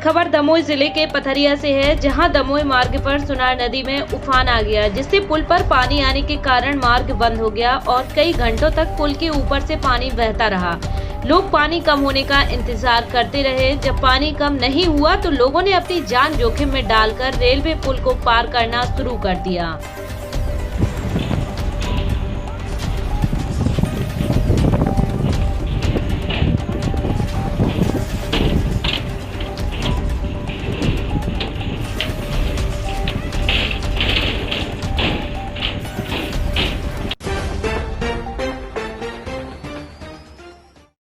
खबर दमोह जिले के पथरिया से है, जहां दमोह मार्ग पर सुनार नदी में उफान आ गया, जिससे पुल पर पानी आने के कारण मार्ग बंद हो गया और कई घंटों तक पुल के ऊपर से पानी बहता रहा। लोग पानी कम होने का इंतजार करते रहे। जब पानी कम नहीं हुआ तो लोगों ने अपनी जान जोखिम में डालकर रेलवे पुल को पार करना शुरू कर दिया।